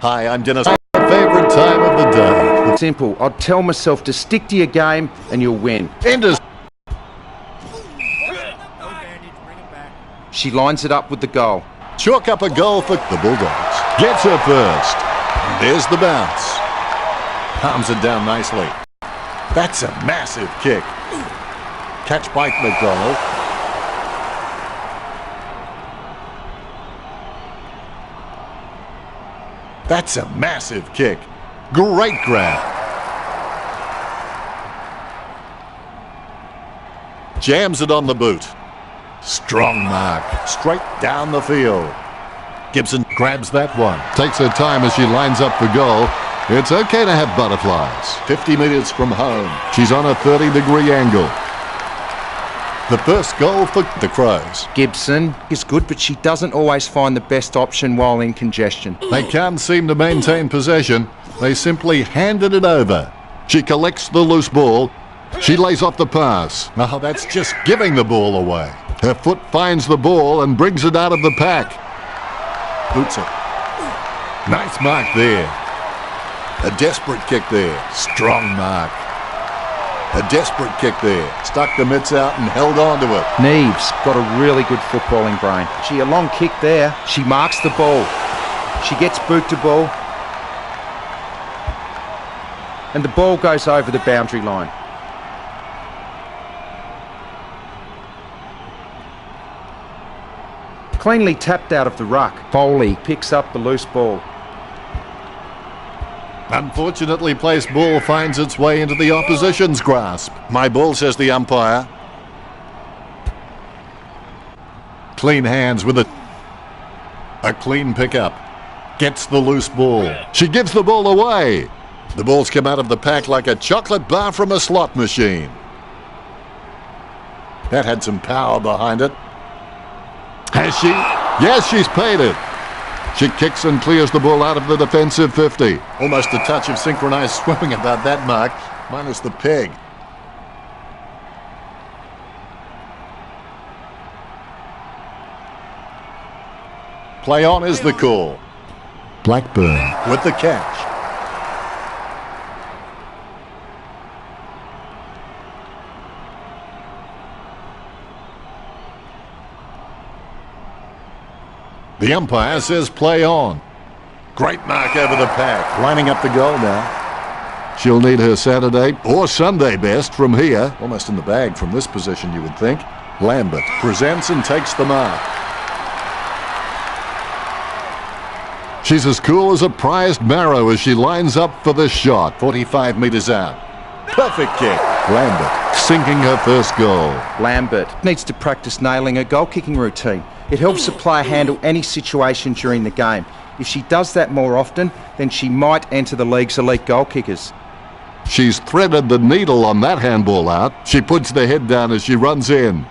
Hi, I'm Dennis. Favorite time of the day. Simple. I'd tell myself to stick to your game and you'll win. Enders. She lines it up with the goal. Chalk up a goal for the Bulldogs. Gets her first. There's the bounce. Palms it down nicely. That's a massive kick. Catch by McDonald. That's a massive kick. Great grab. Jams it on the boot. Strong mark. Straight down the field. Gibson grabs that one. Takes her time as she lines up for goal. It's okay to have butterflies. 50 metres from home. She's on a 30-degree angle. The first goal for the Crows. Gibson is good, but she doesn't always find the best option while in congestion. They can't seem to maintain possession. They simply handed it over. She collects the loose ball. She lays off the pass. Oh, that's just giving the ball away. Her foot finds the ball and brings it out of the pack. Boots it. Nice mark there. A desperate kick there. Strong mark. A desperate kick there. Stuck the mitts out and held on to it. Neves got a really good footballing brain. A long kick there. She marks the ball. She gets boot to ball. And the ball goes over the boundary line. Cleanly tapped out of the ruck. Foley picks up the loose ball. Unfortunately, placed ball finds its way into the opposition's grasp. My ball, says the umpire. Clean hands with a clean pickup. Gets the loose ball. She gives the ball away. The ball's come out of the pack like a chocolate bar from a slot machine. That had some power behind it. Has she? Yes, she's paid it. She kicks and clears the ball out of the defensive 50. Almost a touch of synchronized swimming about that mark, minus the peg. Play on is the call. Blackburn with the catch. The umpire says play on. Great mark over the pack. Lining up the goal now. She'll need her Saturday or Sunday best from here. Almost in the bag from this position, you would think. Lambert presents and takes the mark. She's as cool as a prized marrow as she lines up for the shot. 45 metres out. Perfect kick. Lambert sinking her first goal. Lambert needs to practice nailing her goal-kicking routine. It helps the player handle any situation during the game. If she does that more often, then she might enter the league's elite goal kickers. She's threaded the needle on that handball out. She puts the head down as she runs in.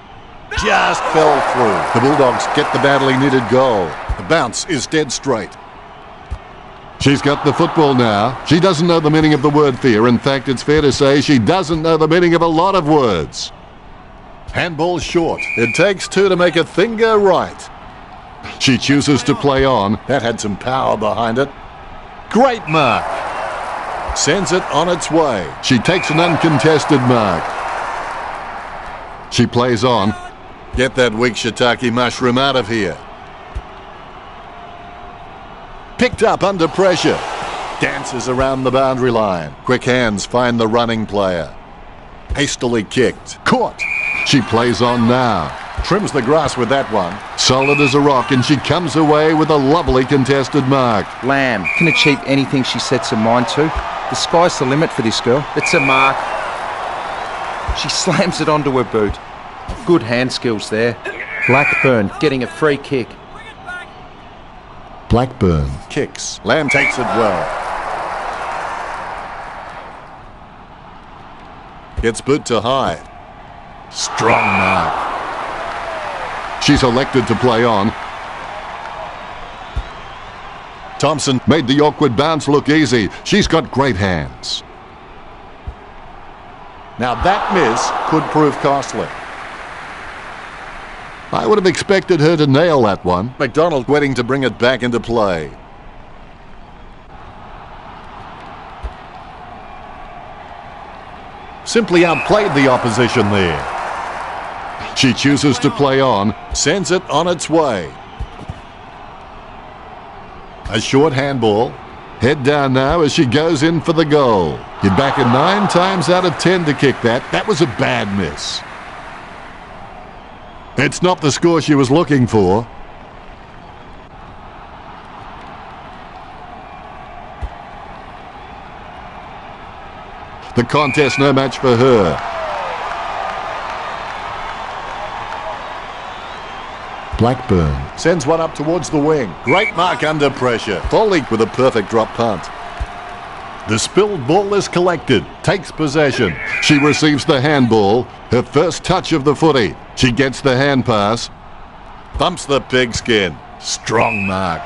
Just fell through. The Bulldogs get the badly needed goal. The bounce is dead straight. She's got the football now. She doesn't know the meaning of the word fear. In fact, it's fair to say she doesn't know the meaning of a lot of words. Handball short. It takes two to make a thing go right. She chooses to play on. That had some power behind it. Great mark. Sends it on its way. She takes an uncontested mark. She plays on. Get that weak shiitake mushroom out of here. Picked up under pressure. Dances around the boundary line. Quick hands find the running player. Hastily kicked. Caught. She plays on now. Trims the grass with that one. Solid as a rock, and she comes away with a lovely contested mark. Lamb can achieve anything she sets her mind to. The sky's the limit for this girl. It's a mark. She slams it onto her boot. Good hand skills there. Blackburn getting a free kick. Blackburn kicks. Lamb takes it well. Gets boot to high. Strong mark. She's elected to play on. Thompson made the awkward bounce look easy. She's got great hands. Now that miss could prove costly. I would have expected her to nail that one. McDonald waiting to bring it back into play. simply outplayed the opposition there. She chooses to play on, sends it on its way. A short handball. Head down now as she goes in for the goal. You'd back her 9 times out of 10 to kick that. That was a bad miss. It's not the score she was looking for. The contest no match for her. Blackburn sends one up towards the wing. Great mark under pressure. Foley with a perfect drop punt. The spilled ball is collected. Takes possession. She receives the handball. Her first touch of the footy. She gets the hand pass. Thumps the pigskin. Strong mark.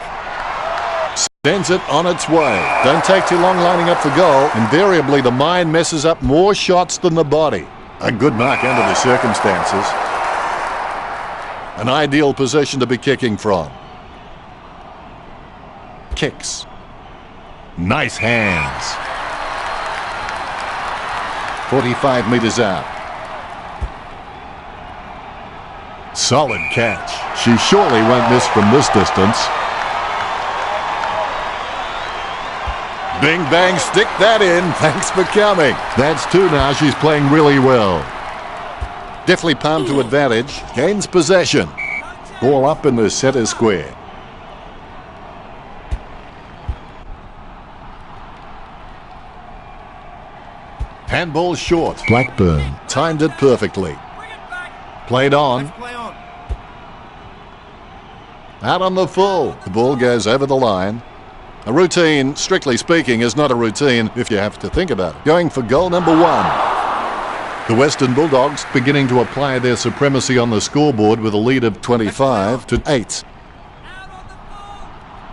Sends it on its way. Don't take too long lining up for goal. Invariably, the mind messes up more shots than the body. A good mark under the circumstances. An ideal position to be kicking from. Kicks. Nice hands. 45 metres out. Solid catch. She surely won't miss from this distance. Bing bang, stick that in. Thanks for coming. That's 2 now. She's playing really well. Deftly palmed to advantage. Gains possession. Ball up in the centre square. Handball short. Blackburn timed it perfectly. Played on. Out on the full. The ball goes over the line. A routine, strictly speaking, is not a routine if you have to think about it. Going for goal number 1. The Western Bulldogs beginning to apply their supremacy on the scoreboard with a lead of 25-8.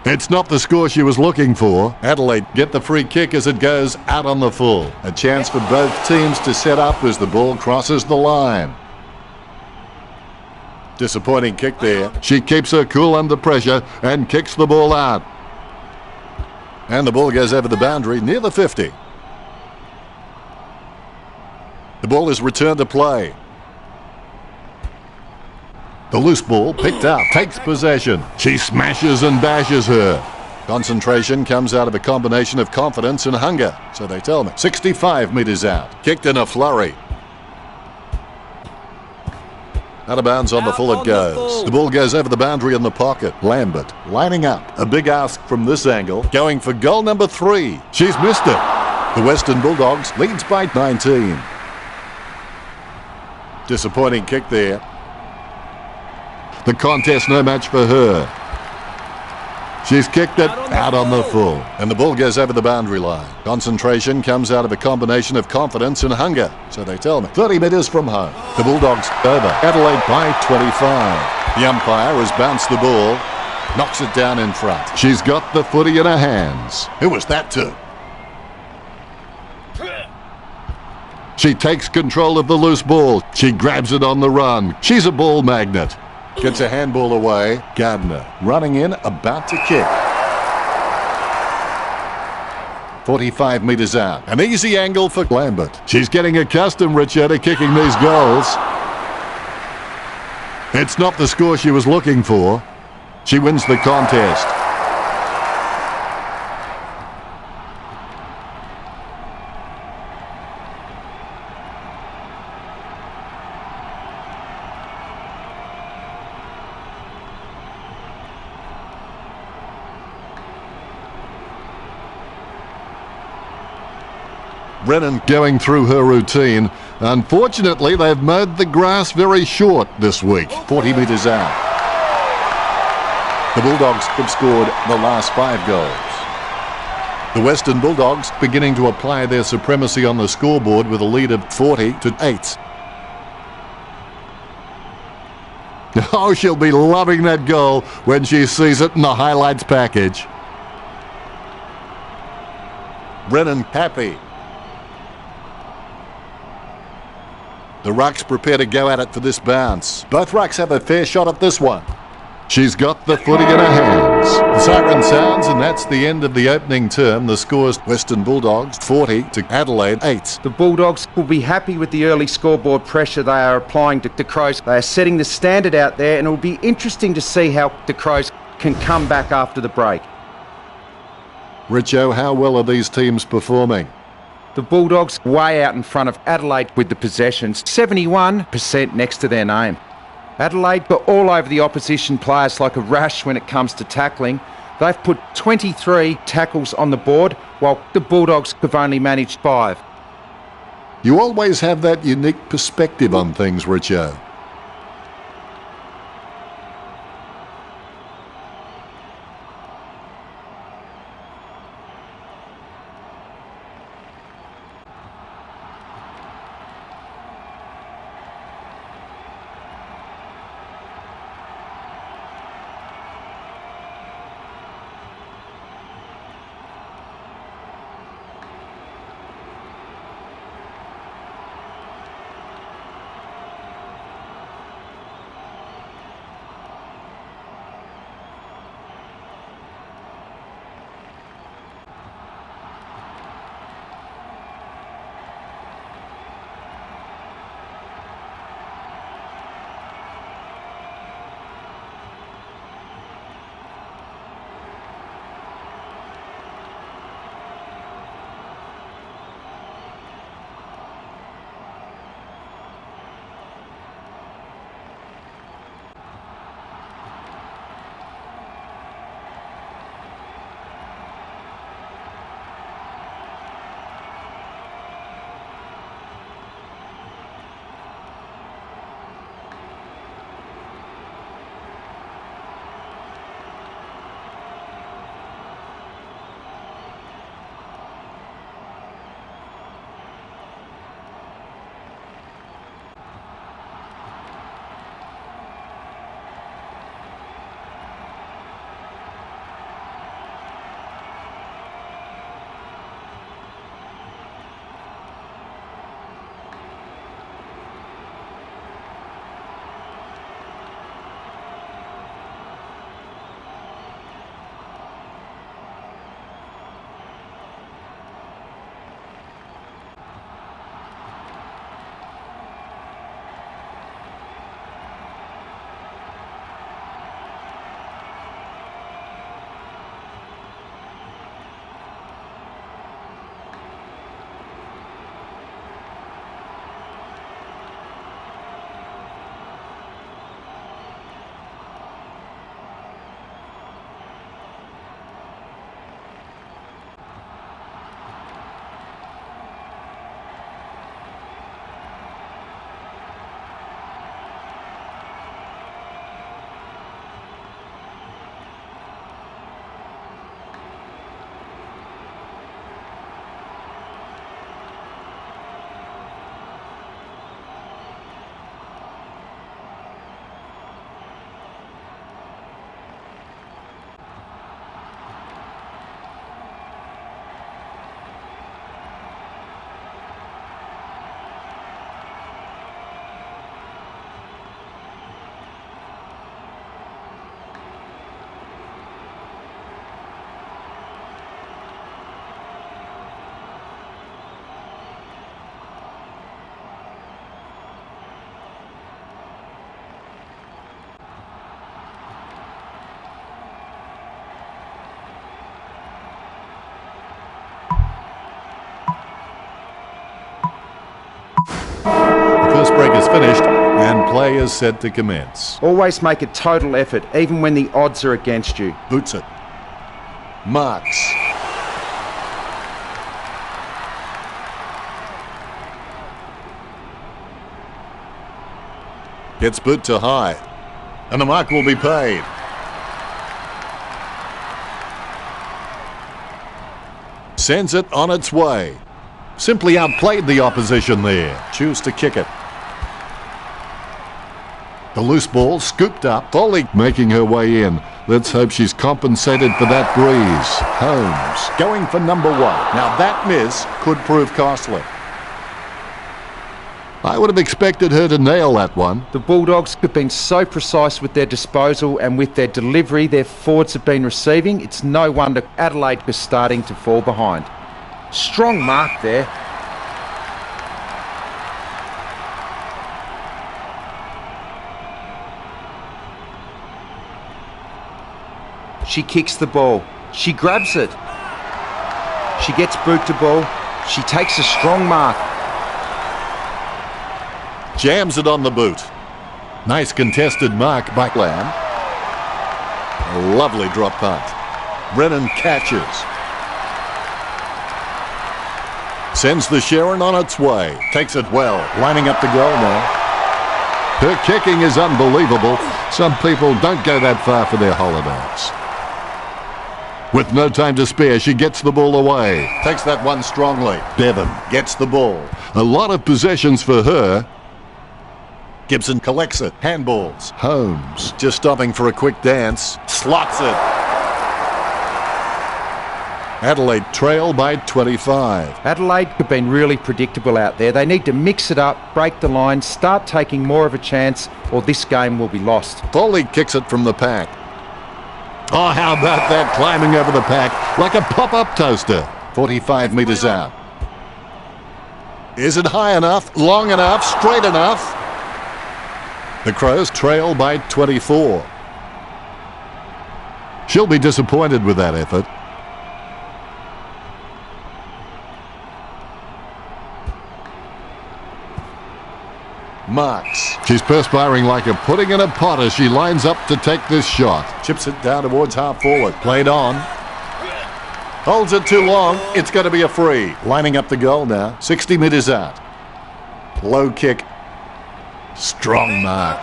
It's not the score she was looking for. Adelaide get the free kick as it goes out on the full. A chance for both teams to set up as the ball crosses the line. Disappointing kick there. She keeps her cool under pressure and kicks the ball out. And the ball goes over the boundary near the 50. The ball is returned to play. The loose ball picked up, takes possession. She smashes and bashes her. Concentration comes out of a combination of confidence and hunger, so they tell me. 65 metres out. Kicked in a flurry. Out of bounds on the full it goes. The ball goes over the boundary in the pocket. Lambert lining up. A big ask from this angle. Going for goal number 3. She's missed it. The Western Bulldogs leads by 19. Disappointing kick there. The contest no match for her. She's kicked it out on the full. And the ball goes over the boundary line. Concentration comes out of a combination of confidence and hunger, so they tell me. 30 metres from home. The Bulldogs over. Adelaide by 25. The umpire has bounced the ball. Knocks it down in front. She's got the footy in her hands. Who was that to? She takes control of the loose ball. She grabs it on the run. She's a ball magnet. Gets a handball away. Gardner running in, about to kick. 45 metres out. An easy angle for Lambert. She's getting accustomed, Richard, to kicking these goals. It's not the score she was looking for. She wins the contest. Brennan going through her routine. Unfortunately, they've mowed the grass very short this week. 40 metres out. The Bulldogs have scored the last 5 goals. The Western Bulldogs beginning to apply their supremacy on the scoreboard with a lead of 40-8. Oh, she'll be loving that goal when she sees it in the highlights package. Brennan happy. The rucks prepare to go at it for this bounce. Both rucks have a fair shot at this one. She's got the footy in her hands. The siren sounds, and that's the end of the opening term. The score's Western Bulldogs 40 to Adelaide 8. The Bulldogs will be happy with the early scoreboard pressure they are applying to the Crows. They are setting the standard out there, and it will be interesting to see how the Crows can come back after the break. Richo, how well are these teams performing? The Bulldogs way out in front of Adelaide with the possessions, 71% next to their name. Adelaide got all over the opposition players like a rash when it comes to tackling. They've put 23 tackles on the board, while the Bulldogs have only managed 5. You always have that unique perspective on things, Richo. Break is finished and play is set to commence. Always make a total effort, even when the odds are against you. Boots it. Marks. Gets boot to high. And the mark will be paid. Sends it on its way. Simply outplayed the opposition there. Choose to kick it. The loose ball scooped up. Foley making her way in. Let's hope she's compensated for that breeze. Holmes going for number 1. Now that miss could prove costly. I would have expected her to nail that one. The Bulldogs have been so precise with their disposal and with their delivery their forwards have been receiving. It's no wonder Adelaide is starting to fall behind. Strong mark there. She kicks the ball. She grabs it. She gets boot to ball. She takes a strong mark. Jams it on the boot. Nice contested mark by Lamb. A lovely drop punt. Brennan catches. Sends the Sharon on its way. Takes it well. Lining up the goal now. Her kicking is unbelievable. Some people don't go that far for their holidays. With no time to spare, she gets the ball away. Takes that one strongly. Bevan gets the ball. A lot of possessions for her. Gibson collects it. Handballs. Holmes just stopping for a quick dance. Slots it. Adelaide trail by 25. Adelaide have been really predictable out there. They need to mix it up, break the line, start taking more of a chance, or this game will be lost. Foley kicks it from the pack. Oh, how about that? Climbing over the pack like a pop-up toaster. 45 metres out. Is it high enough, long enough, straight enough? The Crows trail by 24. She'll be disappointed with that effort. Marks. She's perspiring like a pudding in a pot as she lines up to take this shot. Chips it down towards half forward. Played on. Holds it too long. It's going to be a free. Lining up the goal now. 60 metres out. Low kick. Strong mark.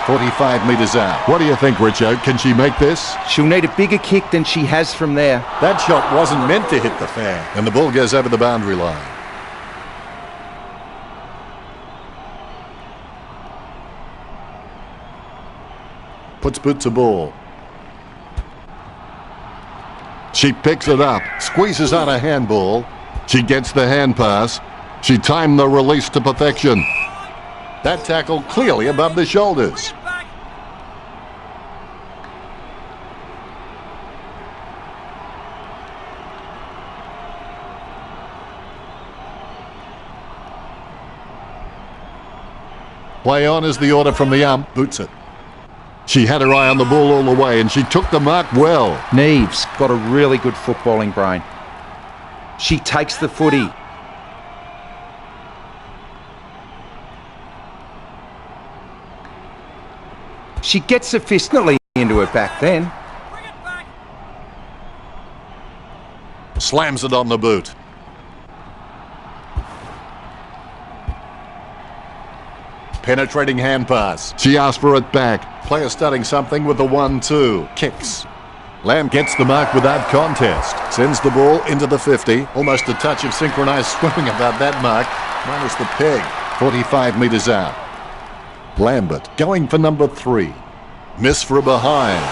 45 metres out. What do you think, Richo? Can she make this? She'll need a bigger kick than she has from there. That shot wasn't meant to hit the fan. And the ball goes over the boundary line. Puts boot to ball. She picks it up, squeezes out a handball. She gets the hand pass. She timed the release to perfection. That tackle clearly above the shoulders. Play on is the order from the ump. Boots it. She had her eye on the ball all the way and she took the mark well. Neves got a really good footballing brain. She takes the footy. She gets a fist nearly into her back then. Slams it on the boot. Penetrating hand pass. She asked for it back. Player starting something with the 1-2. Kicks. Lamb gets the mark without contest. Sends the ball into the 50. Almost a touch of synchronised swimming about that mark. Minus the peg. 45 metres out. Lambert going for number 3. Miss for a behind.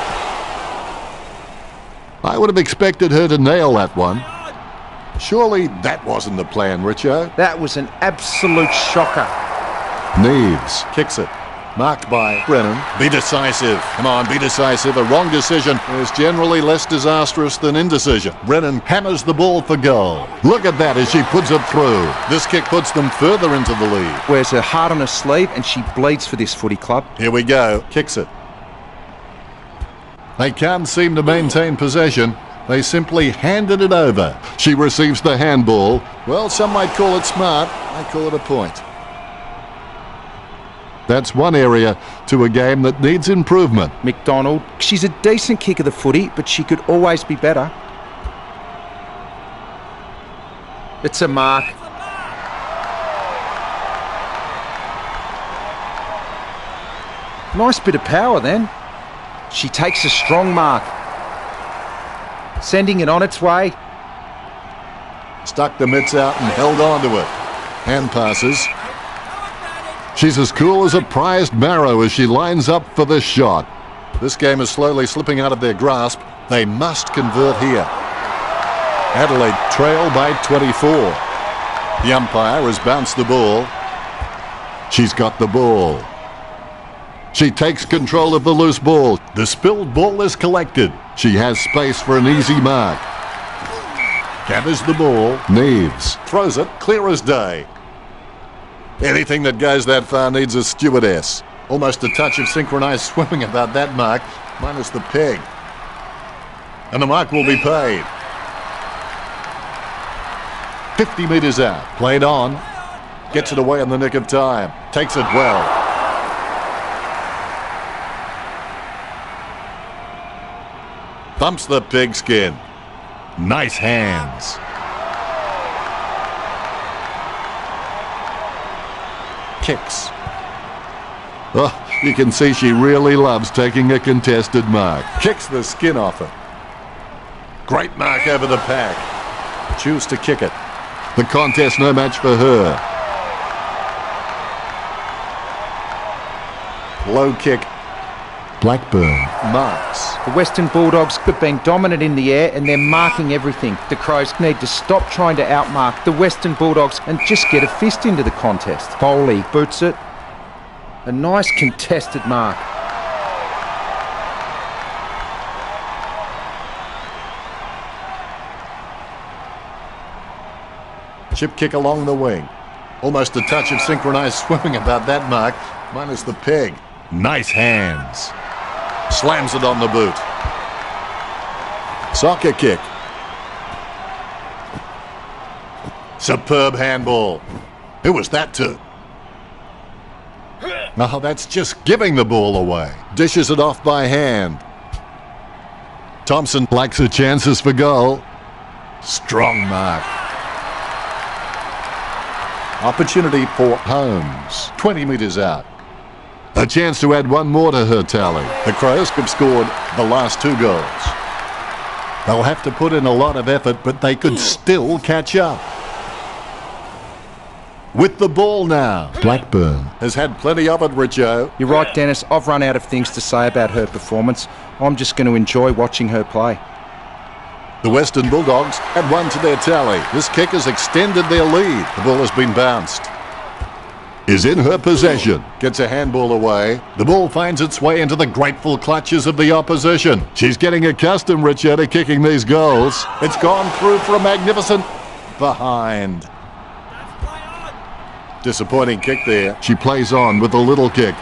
I would have expected her to nail that one. Surely that wasn't the plan, Richo. That was an absolute shocker. Neves kicks it. Marked by Brennan. Be decisive. Come on, be decisive. A wrong decision is generally less disastrous than indecision. Brennan hammers the ball for goal. Look at that as she puts it through. This kick puts them further into the lead. Wears her heart on her sleeve and she bleeds for this footy club. Here we go. Kicks it. They can't seem to maintain possession. They simply handed it over. She receives the handball. Well, some might call it smart. I call it a point. That's one area to a game that needs improvement. McDonald, she's a decent kick of the footy, but she could always be better. It's a mark. Nice bit of power then. She takes a strong mark. Sending it on its way. Stuck the mitts out and held on to it. Hand passes. She's as cool as a prized marrow as she lines up for the shot. This game is slowly slipping out of their grasp. They must convert here. Adelaide trail by 24. The umpire has bounced the ball. She's got the ball. She takes control of the loose ball. The spilled ball is collected. She has space for an easy mark. Gathers the ball. Neves throws it clear as day. Anything that goes that far needs a stewardess. Almost a touch of synchronized swimming about that mark, minus the peg. And the mark will be paid. 50 metres out. Played on. Gets it away in the nick of time. Takes it well. Thumps the pigskin. Nice hands. Kicks. Oh, you can see she really loves taking a contested mark. Kicks the skin off it. Great mark over the pack. Choose to kick it. The contest no match for her. Low kick. Blackburn marks. The Western Bulldogs have been dominant in the air and they're marking everything. The Crows need to stop trying to outmark the Western Bulldogs and just get a fist into the contest. Foley boots it. A nice contested mark. Chip kick along the wing. Almost a touch of synchronized swimming about that mark, minus the peg. Nice hands. Slams it on the boot. Soccer kick. Superb handball. Who was that to? Oh, that's just giving the ball away. Dishes it off by hand. Thompson likes her chances for goal. Strong mark. Opportunity for Holmes. 20 metres out. A chance to add one more to her tally. The Crows have scored the last 2 goals. They'll have to put in a lot of effort, but they could still catch up. With the ball now. Blackburn has had plenty of it, Richo. You're right, Dennis. I've run out of things to say about her performance. I'm just going to enjoy watching her play. The Western Bulldogs add 1 to their tally. This kick has extended their lead. The ball has been bounced. Is in her possession. Gets a handball away. The ball finds its way into the grateful clutches of the opposition. She's getting accustomed, Richard, to kicking these goals. It's gone through for a magnificent behind. Disappointing kick there. She plays on with a little kick.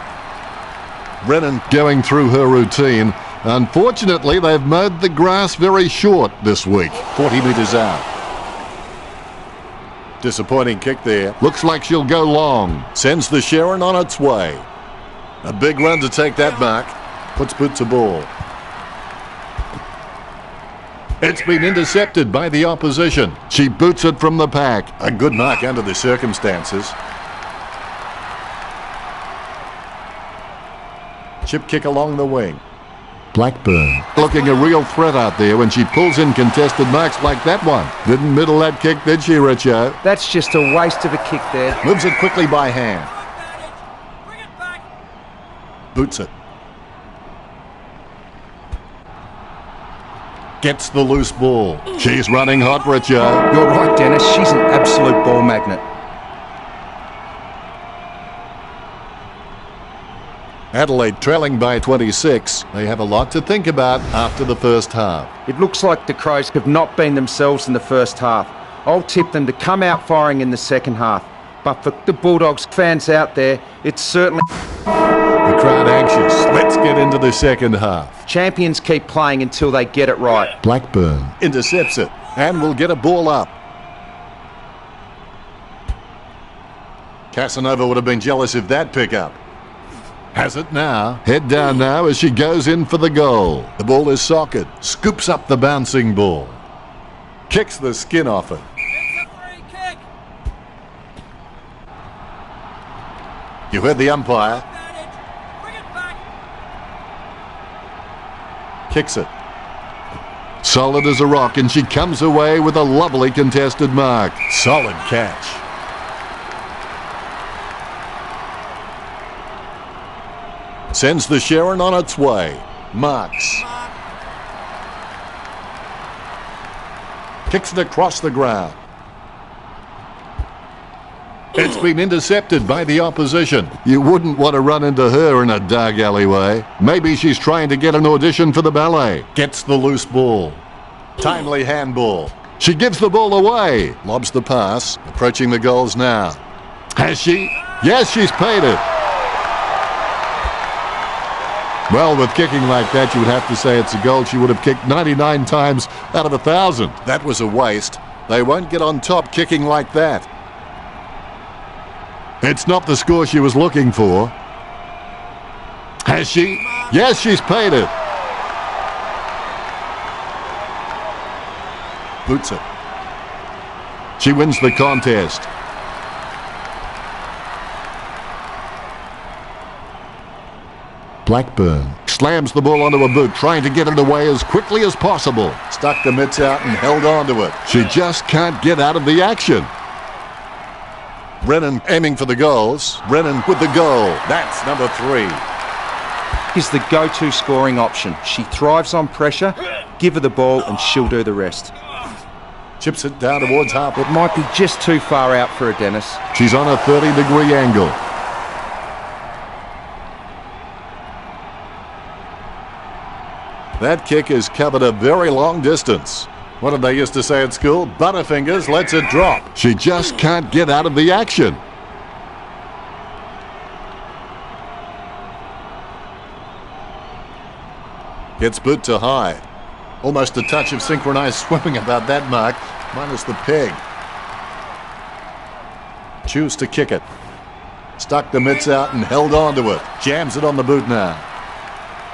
Brennan going through her routine. Unfortunately, they've mowed the grass very short this week. 40 metres out. Disappointing kick there. Looks like she'll go long. Sends the Sharon on its way. A big run to take that mark. Puts boot to ball. It's been intercepted by the opposition. She boots it from the pack. A good mark under the circumstances. Chip kick along the wing. Blackburn looking a real threat out there when she pulls in contested marks like that one. Didn't middle that kick, did she, Richo? That's just a waste of a kick there. Moves it quickly by hand. Boots it. Gets the loose ball. She's running hot, Richo. You're right, Dennis. She's an absolute ball magnet. Adelaide trailing by 26. They have a lot to think about after the first half. It looks like the Crows have not been themselves in the first half. I'll tip them to come out firing in the second half. But for the Bulldogs fans out there, it's certainly... The crowd anxious. Let's get into the second half. Champions keep playing until they get it right. Blackburn intercepts it and will get a ball up. Casanova would have been jealous of that pickup. Has it now. Head down now as she goes in for the goal. The ball is socket. Scoops up the bouncing ball. Kicks the skin off it. You heard the umpire. Kicks it. Solid as a rock, and she comes away with a lovely contested mark. Solid catch. Sends the Sharon on its way. Marks. Kicks it across the ground. It's been intercepted by the opposition. You wouldn't want to run into her in a dark alleyway. Maybe she's trying to get an audition for the ballet. Gets the loose ball. Timely handball. She gives the ball away. Lobs the pass. Approaching the goals now. Has she? Yes, she's paid it. Well, with kicking like that, you would have to say it's a goal she would have kicked 99 times out of 1,000. That was a waste. They won't get on top kicking like that. It's not the score she was looking for. Has she? Yes, she's paid it. Boots it. She wins the contest. Blackburn slams the ball onto a boot, trying to get it away as quickly as possible. Stuck the mitts out and held on to it. She just can't get out of the action. Brennan aiming for the goals. Brennan with the goal. That's number 3. Is the go-to scoring option. She thrives on pressure. Give her the ball and she'll do the rest. Chips it down towards half. It might be just too far out for her, Dennis. She's on a 30-degree angle. That kick has covered a very long distance. What did they used to say at school? Butterfingers lets it drop. She just can't get out of the action. Gets boot to high. Almost a touch of synchronized swimming about that mark, minus the peg. Choose to kick it. Stuck the mitts out and held on to it. Jams it on the boot now.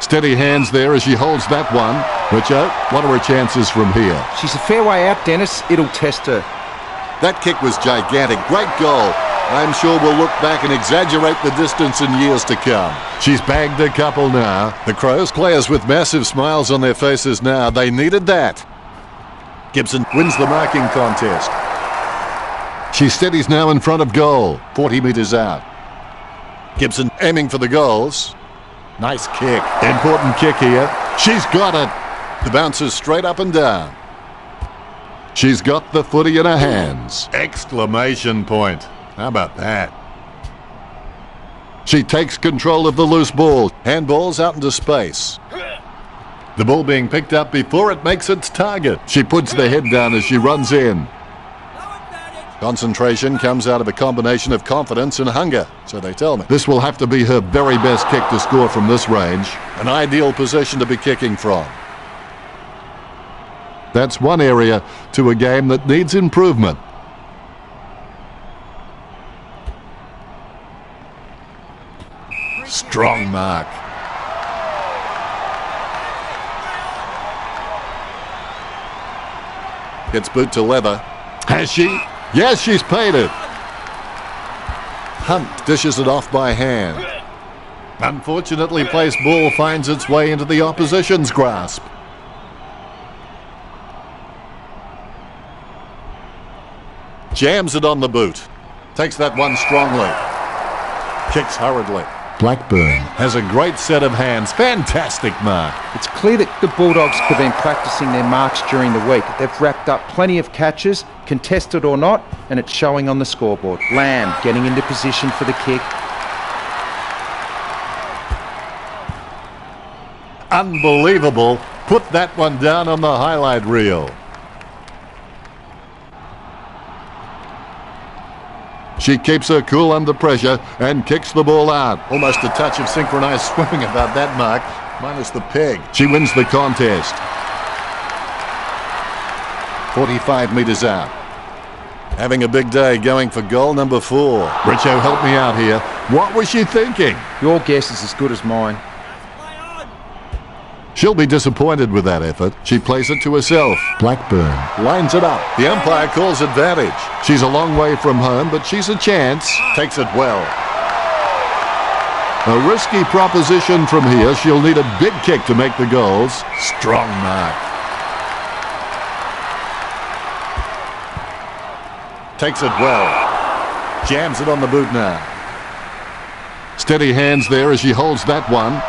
Steady hands there as she holds that one. Richo, what are her chances from here? She's a fair way out, Dennis. It'll test her. That kick was gigantic. Great goal. I'm sure we'll look back and exaggerate the distance in years to come. She's bagged a couple now. The Crows, players with massive smiles on their faces now. They needed that. Gibson wins the marking contest. She steadies now in front of goal. 40 metres out. Gibson aiming for the goals. Nice kick. Important kick here. She's got it. The bounce is straight up and down. She's got the footy in her hands. Exclamation point. How about that? She takes control of the loose ball. Handballs out into space. The ball being picked up before it makes its target. She puts the head down as she runs in. Concentration comes out of a combination of confidence and hunger, so they tell me. This will have to be her very best kick to score from this range. An ideal position to be kicking from. That's one area to a game that needs improvement. Strong mark. Gets boot to leather. Has she? Yes, she's paid it. Hunt dishes it off by hand. Unfortunately, placed ball finds its way into the opposition's grasp. Jams it on the boot. Takes that one strongly. Kicks hurriedly. Blackburn has a great set of hands. Fantastic mark. It's clear that the Bulldogs have been practicing their marks during the week. They've wrapped up plenty of catches, contested or not, and it's showing on the scoreboard. Lamb getting into position for the kick. Unbelievable. Put that one down on the highlight reel. She keeps her cool under pressure and kicks the ball out. Almost a touch of synchronized swimming about that mark, minus the peg. She wins the contest. 45 metres out. Having a big day, going for goal number 4. Richo, help me out here. What was she thinking? Your guess is as good as mine. She'll be disappointed with that effort. She plays it to herself. Blackburn lines it up. The umpire calls advantage. She's a long way from home, but she's a chance. Takes it well. A risky proposition from here. She'll need a big kick to make the goals. Strong mark. Takes it well. Jams it on the boot now. Steady hands there as she holds that one.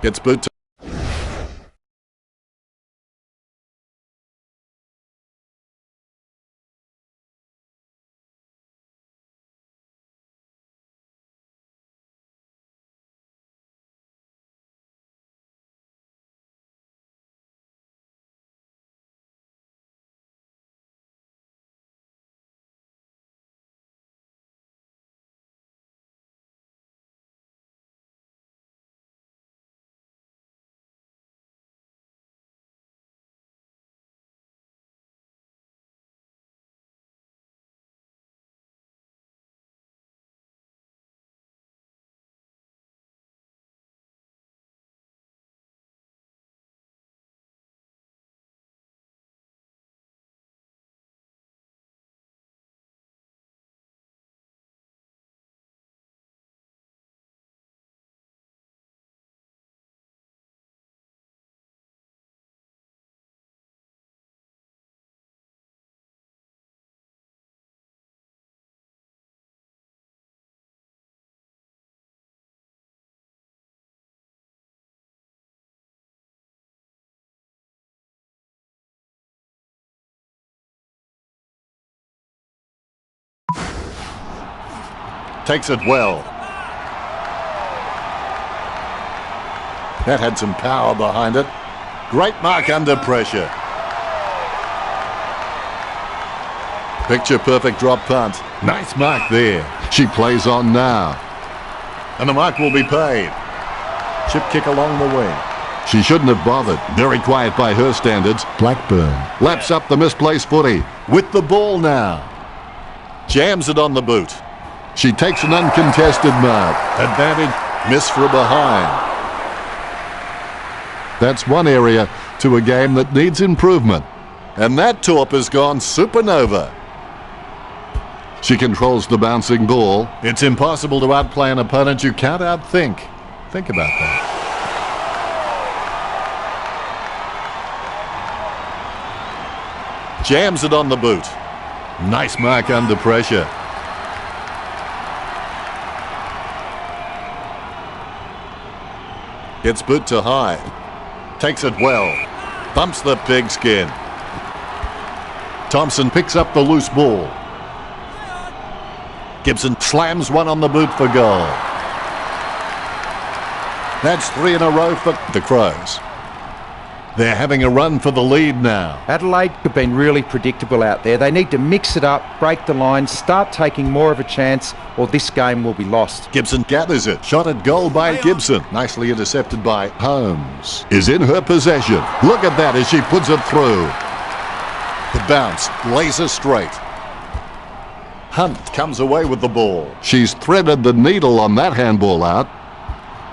Gets boot to... Takes it well. That had some power behind it. Great mark under pressure. Picture perfect drop punt. Nice mark there. She plays on now. And the mark will be paid. Chip kick along the wing. She shouldn't have bothered. Very quiet by her standards. Blackburn laps up the misplaced footy. With the ball now. Jams it on the boot. She takes an uncontested mark. Advantage, miss for behind. That's one area to a game that needs improvement. And that torp has gone supernova. She controls the bouncing ball. It's impossible to outplay an opponent you can't outthink. Think about that. Jams it on the boot. Nice mark under pressure. Gets boot to high. Takes it well. Bumps the pigskin. Thompson picks up the loose ball. Gibson slams one on the boot for goal. That's 3 in a row for the Crows. They're having a run for the lead now. Adelaide have been really predictable out there. They need to mix it up, break the line, start taking more of a chance, or this game will be lost. Gibson gathers it. Shot at goal by Gibson. Nicely intercepted by Holmes. Is in her possession. Look at that as she puts it through. The bounce, laser straight. Hunt comes away with the ball. She's threaded the needle on that handball out.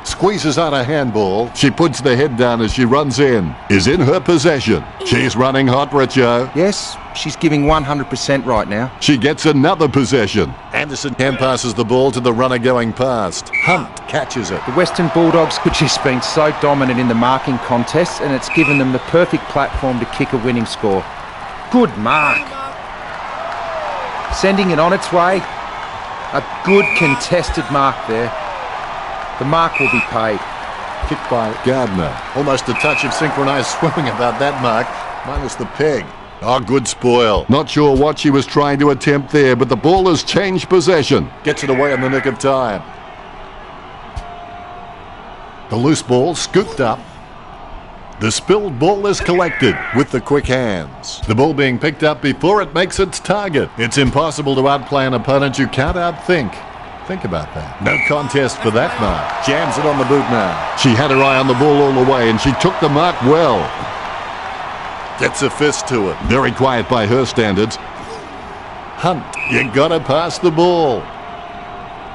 Squeezes out a handball. She puts the head down as she runs in. Is in her possession. She's running hot, Richo. Yes, she's giving 100% right now. She gets another possession. Anderson hand passes the ball to the runner going past. Hunt catches it. The Western Bulldogs have just been so dominant in the marking contest, and it's given them the perfect platform to kick a winning score. Good mark. Sending it on its way. A good contested mark there. The mark will be paid. Kicked by Gardner. Almost a touch of synchronised swimming about that mark, minus the peg. Oh, good spoil. Not sure what she was trying to attempt there, but the ball has changed possession. Gets it away in the nick of time. The loose ball scooped up. The spilled ball is collected with the quick hands. The ball being picked up before it makes its target. It's impossible to outplay an opponent you can't outthink. Think about that. No contest for that mark. Jams it on the boot now. She had her eye on the ball all the way, and she took the mark well. Gets a fist to it. Very quiet by her standards. Hunt, you gotta pass the ball.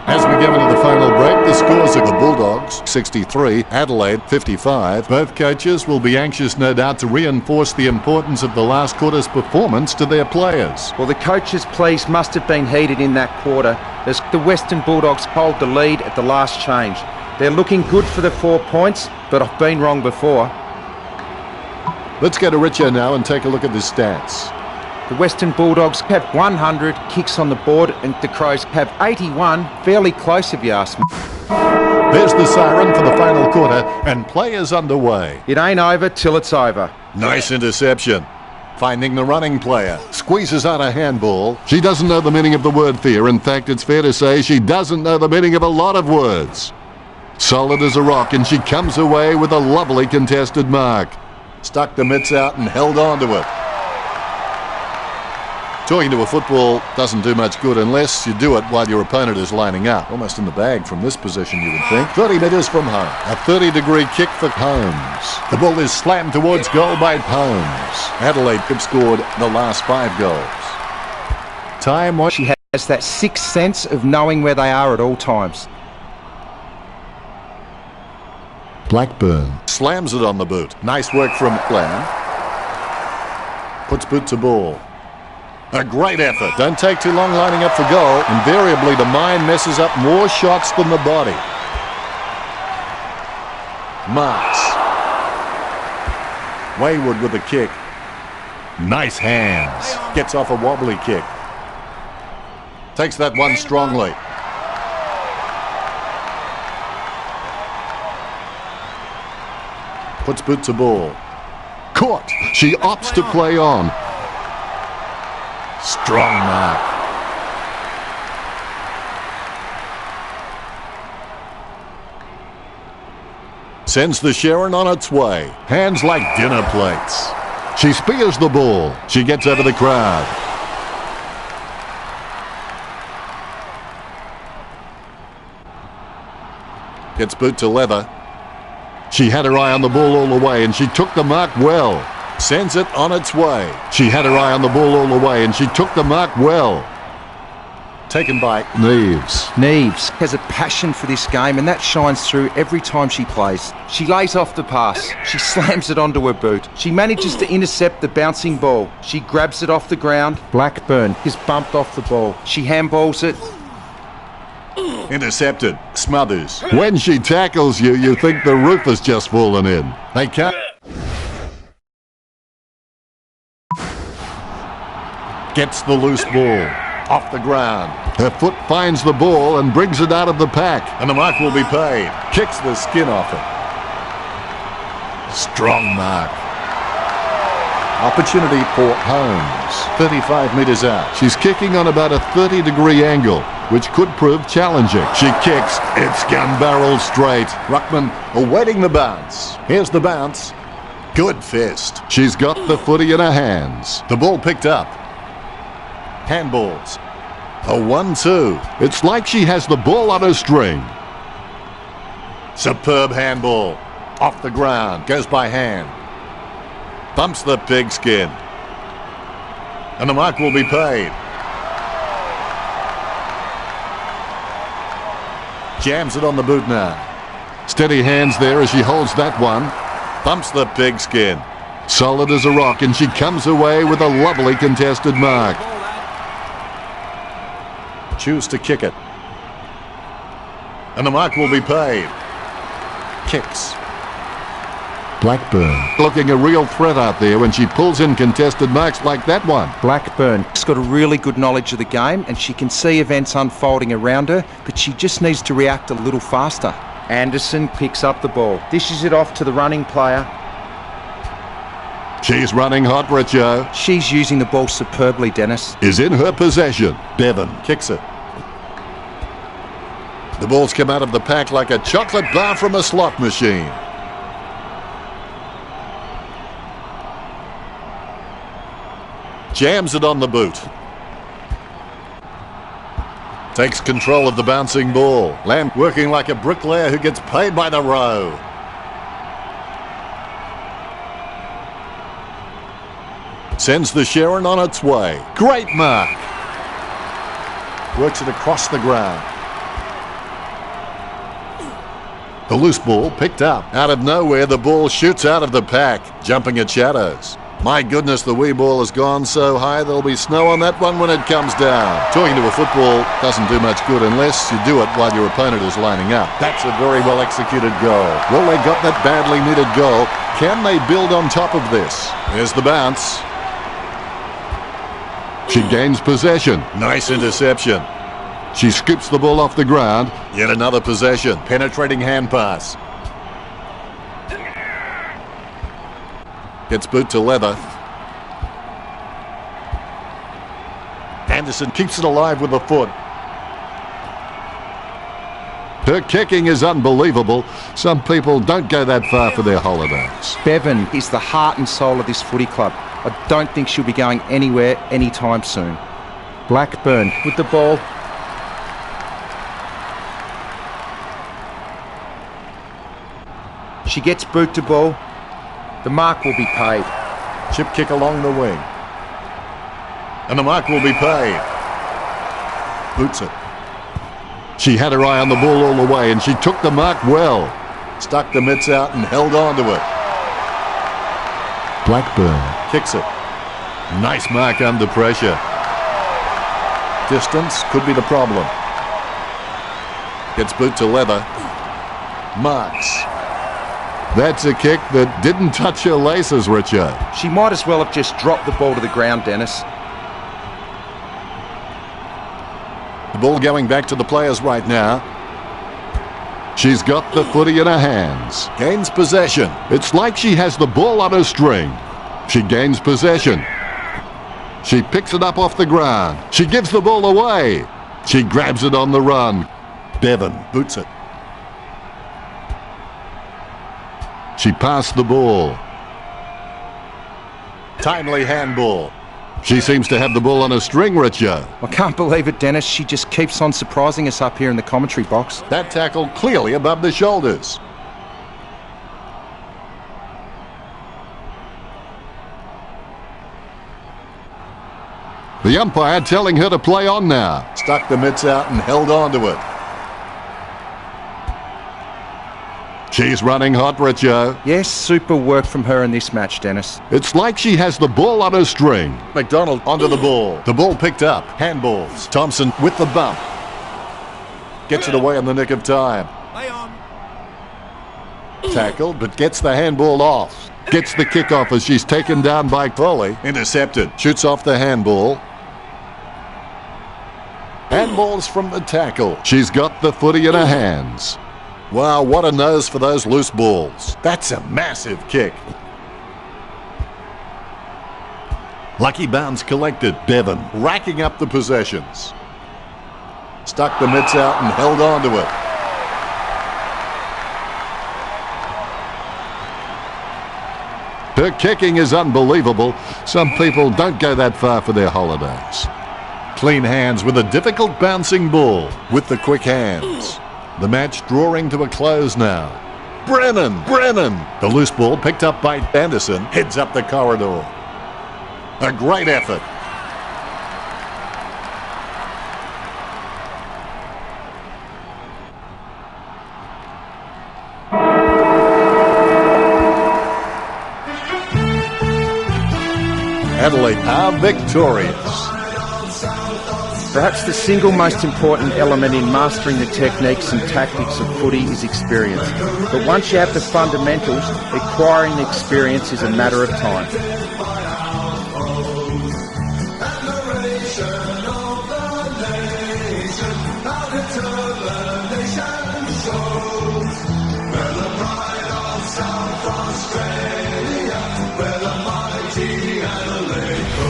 As we go into the final break, the scores are the Bulldogs 63, Adelaide 55. Both coaches will be anxious, no doubt, to reinforce the importance of the last quarter's performance to their players. Well, the coaches' pleas must have been heeded in that quarter as the Western Bulldogs hold the lead at the last change. They're looking good for the 4 points, but I've been wrong before. Let's go to Richo now and take a look at the stats. The Western Bulldogs have 100 kicks on the board and the Crows have 81, fairly close if you ask me. There's the siren for the final quarter, and play is underway. It ain't over till it's over. Nice interception. Finding the running player. Squeezes out a handball. She doesn't know the meaning of the word fear. In fact, it's fair to say she doesn't know the meaning of a lot of words. Solid as a rock, and she comes away with a lovely contested mark. Stuck the mitts out and held on to it. Talking to a football doesn't do much good unless you do it while your opponent is lining up. Almost in the bag from this position, you would think. 30 metres from home. A 30-degree kick for Holmes. The ball is slammed towards goal by Holmes. Adelaide have scored the last 5 goals. Time was... She has that sixth sense of knowing where they are at all times. Blackburn slams it on the boot. Nice work from Lamb. Puts boot to ball. A great effort. Don't take too long lining up for goal. Invariably, the mind messes up more shots than the body. Marks. Wayward with the kick. Nice hands. Gets off a wobbly kick. Takes that one strongly. Puts boot to ball. Caught. She opts to play on. Strong mark. Sends the Sharon on its way. Hands like dinner plates. She spears the ball. She gets over the crowd. Gets boot to leather. She had her eye on the ball all the way, and she took the mark well. Sends it on its way. She had her eye on the ball all the way, and she took the mark well. Taken by Neves. Neves has a passion for this game, and that shines through every time she plays. She lays off the pass. She slams it onto her boot. She manages to intercept the bouncing ball. She grabs it off the ground. Blackburn is bumped off the ball. She handballs it. Intercepted. Smothers. When she tackles you, you think the roof has just fallen in. They can't... Gets the loose ball off the ground. Her foot finds the ball and brings it out of the pack. And the mark will be paid. Kicks the skin off it. Strong mark. Opportunity for Holmes. 35 metres out. She's kicking on about a 30-degree angle, which could prove challenging. She kicks. It's gun barrel straight. Ruckman awaiting the bounce. Here's the bounce. Good fist. She's got the footy in her hands. The ball picked up. Handballs. A 1-2. It's like she has the ball on her string. Superb handball. Off the ground. Goes by hand. Bumps the pigskin. And the mark will be paid. Jams it on the boot now. Steady hands there as she holds that one. Bumps the pigskin. Solid as a rock, and she comes away with a lovely contested mark. Choose to kick it. And the mark will be paid. Kicks. Blackburn looking a real threat out there when she pulls in contested marks like that one. Blackburn's got a really good knowledge of the game, and she can see events unfolding around her, but she just needs to react a little faster. Anderson picks up the ball, dishes it off to the running player. She's running hot, Richo. She's using the ball superbly, Dennis. Is in her possession. Bevan kicks it. The ball's come out of the pack like a chocolate bar from a slot machine. Jams it on the boot. Takes control of the bouncing ball. Lamb working like a bricklayer who gets paid by the row. Sends the Sharon on its way. Great mark. Works it across the ground. The loose ball picked up. Out of nowhere, the ball shoots out of the pack, jumping at shadows. My goodness, the wee ball has gone so high there'll be snow on that one when it comes down. Talking to a football doesn't do much good unless you do it while your opponent is lining up. That's a very well executed goal. Well, they got that badly needed goal. Can they build on top of this? There's the bounce. She gains possession. Nice interception. She scoops the ball off the ground. Yet another possession. Penetrating hand pass. Gets boot to leather. Anderson keeps it alive with the foot. Her kicking is unbelievable. Some people don't go that far for their holidays. Bevan is the heart and soul of this footy club. I don't think she'll be going anywhere anytime soon. Blackburn with the ball. She gets boot to ball. The mark will be paid. Chip kick along the wing. And the mark will be paid. Boots it. She had her eye on the ball all the way and she took the mark well. Stuck the mitts out and held on to it. Blackburn kicks it. Nice mark under pressure. Distance could be the problem. Gets boot to leather. Marks. That's a kick that didn't touch her laces, Richard. She might as well have just dropped the ball to the ground, Dennis. The ball going back to the players right now. She's got the footy in her hands. Gains possession. It's like she has the ball on her string. She gains possession. She picks it up off the ground. She gives the ball away. She grabs it on the run. Bevan boots it. She passed the ball. Timely handball. She seems to have the ball on a string, Richard. I can't believe it, Dennis. She just keeps on surprising us up here in the commentary box. That tackle clearly above the shoulders. The umpire telling her to play on now. Stuck the mitts out and held on to it. She's running hot, Richard. Yes, super work from her in this match, Dennis. It's like she has the ball on her string. McDonald onto the ball. The ball picked up. Handballs. Thompson with the bump. Gets it away in the nick of time. Tackled, but gets the handball off. Gets the kickoff as she's taken down by Foley. Intercepted. Shoots off the handball. Handballs from the tackle. She's got the footy in her hands. Wow, what a nose for those loose balls. That's a massive kick. Lucky bounce collected. Bevan racking up the possessions. Stuck the mitts out and held on to it. Her kicking is unbelievable. Some people don't go that far for their holidays. Clean hands with a difficult bouncing ball with the quick hands. The match drawing to a close now. Brennan! The loose ball picked up by Anderson heads up the corridor. A great effort. Adelaide are victorious. Perhaps the single most important element in mastering the techniques and tactics of footy is experience. But once you have the fundamentals, acquiring the experience is a matter of time.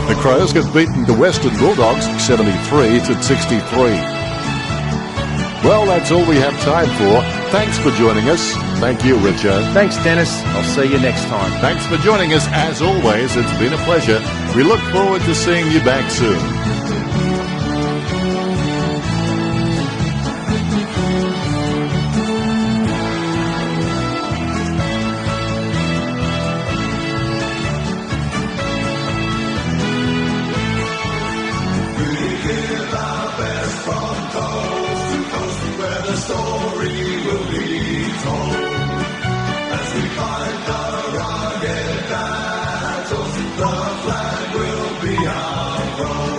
The Crows have beaten the Western Bulldogs 73-63. Well, that's all we have time for. Thanks for joining us. Thank you, Richard. Thanks, Dennis. I'll see you next time. Thanks for joining us. As always, it's been a pleasure. We look forward to seeing you back soon. The flag will be our own.